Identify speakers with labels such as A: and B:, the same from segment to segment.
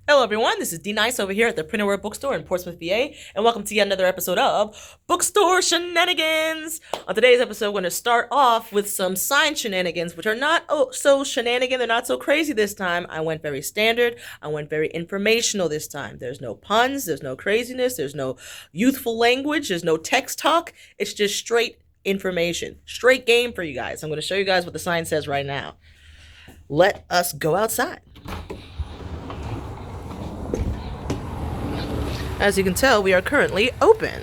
A: Hello everyone, this is D Nice over here at the Printed Word Bookstore in Portsmouth, VA, and welcome to yet another episode of Bookstore Shenanigans. On today's episode, we're going to start off with some sign shenanigans, which are not so shenanigan, they're not so crazy this time. I went very standard, I went very informational this time. There's no puns, there's no craziness, there's no youthful language, there's no text talk, it's just straight information, straight game for you guys. I'm going to show you guys what the sign says right now. Let us go outside. As you can tell, we are currently open.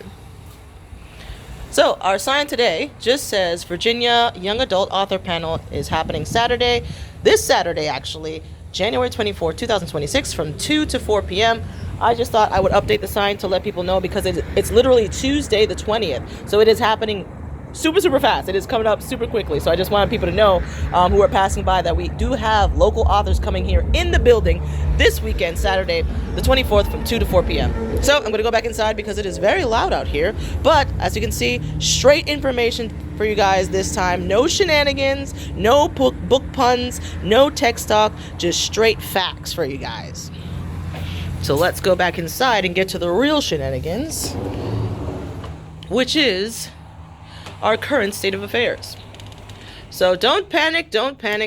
A: So our sign today just says Virginia Young Adult Author Panel is happening Saturday, this Saturday actually, January 24, 2026 from 2 to 4 p.m. I just thought I would update the sign to let people know because it's literally Tuesday the 20th. So it is happening super fast. It is coming up super quickly. So I just wanted people to know who are passing by that we do have local authors coming here in the building this weekend, Saturday, the 24th from 2 to 4 p.m. So I'm going to go back inside because it is very loud out here. But as you can see, straight information for you guys this time. No shenanigans, no book puns, no text talk, just straight facts for you guys. So let's go back inside and get to the real shenanigans, which is our current state of affairs. So don't panic,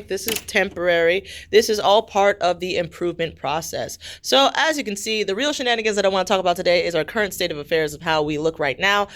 A: this is temporary. This is all part of the improvement process. So as you can see, the real shenanigans that I want to talk about today is our current state of affairs of how we look right now.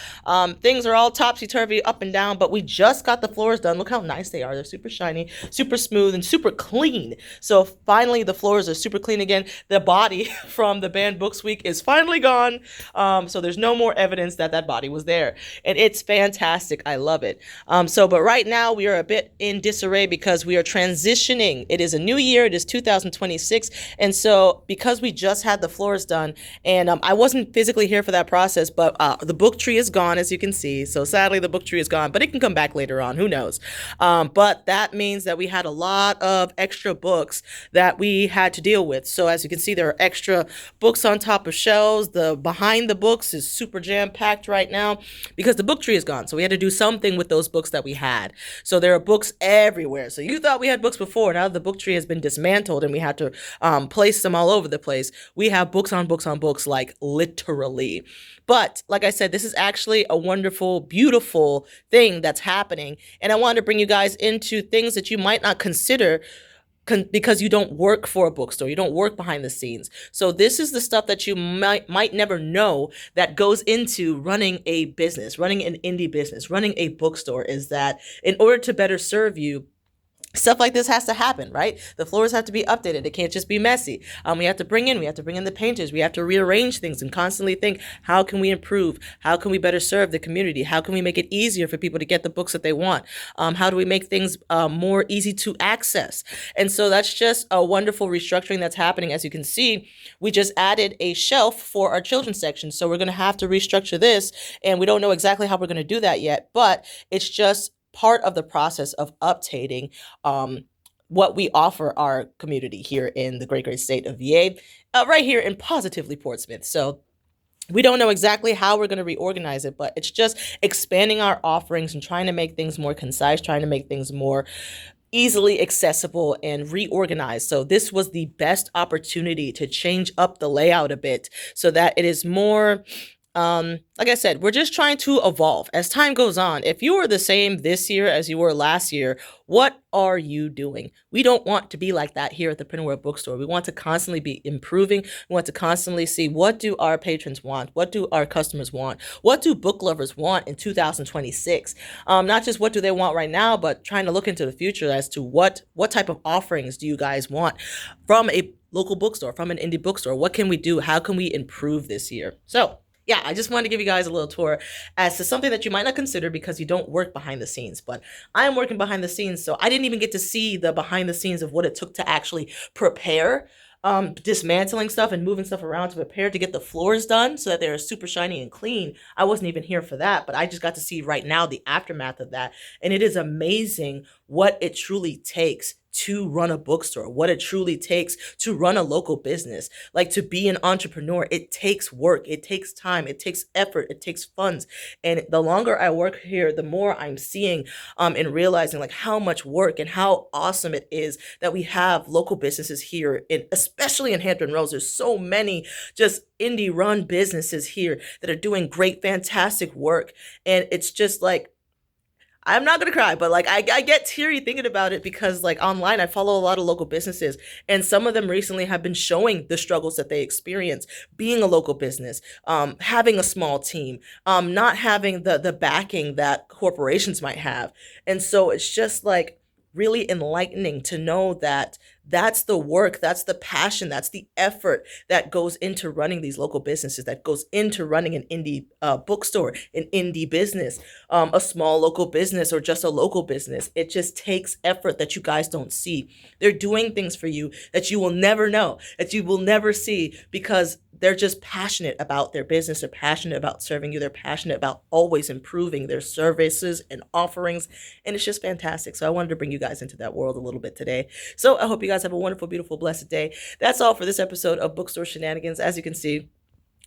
A: Things are all topsy-turvy, up and down, but we just got the floors done. Look how nice they are. They're super shiny, super smooth, and super clean. So finally, the floors are super clean again. The body from the banned books week is finally gone. So there's no more evidence that that body was there. And it's fantastic. I love it. But right now, we are a bit in disarray because we are transitioning. It is a new year. It is 2026. And so because we just had the floors done and I wasn't physically here for that process, but the book tree is gone, as you can see. So sadly, the book tree is gone, but it can come back later on. Who knows? But that means that we had a lot of extra books that we had to deal with. So as you can see, there are extra books on top of shelves. The behind the books is super jam-packed right now because the book tree is gone. So we had to do something with those books that we had. So there are books everywhere. So you thought we had books before. Now the book tree has been dismantled and we had to place them all over the place. We have books on books on books, like literally. But like I said, this is actually a wonderful, beautiful thing that's happening. And I wanted to bring you guys into things that you might not consider because you don't work for a bookstore, you don't work behind the scenes. So this is the stuff that you might never know that goes into running a business, running an indie business, running a bookstore, is that in order to better serve you, stuff like this has to happen, right? The floors have to be updated. It can't just be messy. We have to bring in the painters. We have to rearrange things and constantly think, how can we improve? How can we better serve the community? How can we make it easier for people to get the books that they want? How do we make things more easy to access? And so that's just a wonderful restructuring that's happening. As you can see, we just added a shelf for our children's section. So we're going to have to restructure this, and we don't know exactly how we're going to do that yet, but it's just part of the process of updating what we offer our community here in the great state of VA, right here in positively Portsmouth. So we don't know exactly how we're going to reorganize it, but it's just expanding our offerings and trying to make things more concise, trying to make things more easily accessible and reorganized. So this was the best opportunity to change up the layout a bit so that it is more like I said, we're just trying to evolve as time goes on. If you are the same this year as you were last year, what are you doing? We don't want to be like that here at the Printed Word Bookstore. We want to constantly be improving. We want to constantly see, what do our patrons want? What do our customers want? What do book lovers want in 2026? Not just what do they want right now, but trying to look into the future as to what type of offerings do you guys want from a local bookstore, from an indie bookstore? What can we do? How can we improve this year? So yeah, I just wanted to give you guys a little tour as to something that you might not consider because you don't work behind the scenes, but I am working behind the scenes. So I didn't even get to see the behind the scenes of what it took to actually prepare, dismantling stuff and moving stuff around to prepare to get the floors done so that they're super shiny and clean. I wasn't even here for that, but I just got to see right now the aftermath of that. And it is amazing what it truly takes to run a bookstore, what it truly takes to run a local business. Like, to be an entrepreneur, it takes work, it takes time, it takes effort, it takes funds. And the longer I work here, the more I'm seeing and realizing like how much work and how awesome it is that we have local businesses here, especially in Hampton Roads. There's so many just indie run businesses here that are doing great, fantastic work. And it's just like, I'm not gonna cry, but like I get teary thinking about it, because like online I follow a lot of local businesses, and some of them recently have been showing the struggles that they experience being a local business, having a small team, not having the backing that corporations might have. And so it's just like really enlightening to know that that's the work, that's the passion, that's the effort that goes into running these local businesses, that goes into running an indie bookstore, an indie business, a small local business, or just a local business. It just takes effort that you guys don't see. They're doing things for you that you will never know, that you will never see, because they're just passionate about their business. They're passionate about serving you. They're passionate about always improving their services and offerings. And it's just fantastic. So I wanted to bring you guys into that world a little bit today. So I hope you guys have a wonderful, beautiful, blessed day. That's all for this episode of Bookstore Shenanigans. As you can see,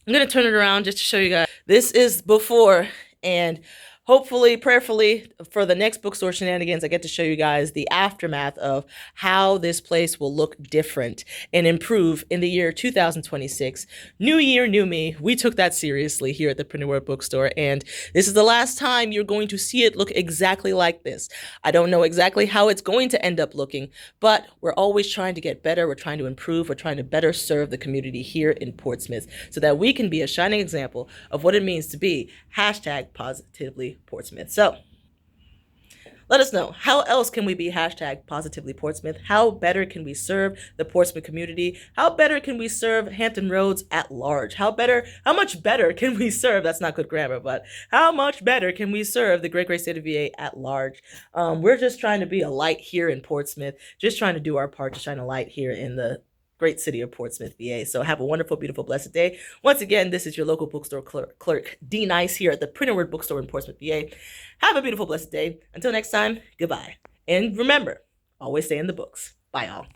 A: I'm going to turn it around just to show you guys. This is before, and hopefully, prayerfully, for the next Bookstore Shenanigans, I get to show you guys the aftermath of how this place will look different and improve in the year 2026. New year, new me. We took that seriously here at the Printed Word Bookstore, and this is the last time you're going to see it look exactly like this. I don't know exactly how it's going to end up looking, but we're always trying to get better. We're trying to improve. We're trying to better serve the community here in Portsmouth so that we can be a shining example of what it means to be #positively Portsmouth. So let us know, how else can we be #positively Portsmouth? How better can we serve the Portsmouth community? How better can we serve Hampton Roads at large? How much better can we serve, that's not good grammar, but how much better can we serve the great state of VA at large? We're just trying to be a light here in Portsmouth, just trying to do our part to shine a light here in the great city of Portsmouth, VA. So have a wonderful, beautiful, blessed day. Once again, this is your local bookstore clerk, D Nice, here at the Printed Word Bookstore in Portsmouth, VA. Have a beautiful, blessed day. Until next time, goodbye. And remember, always stay in the books. Bye, all.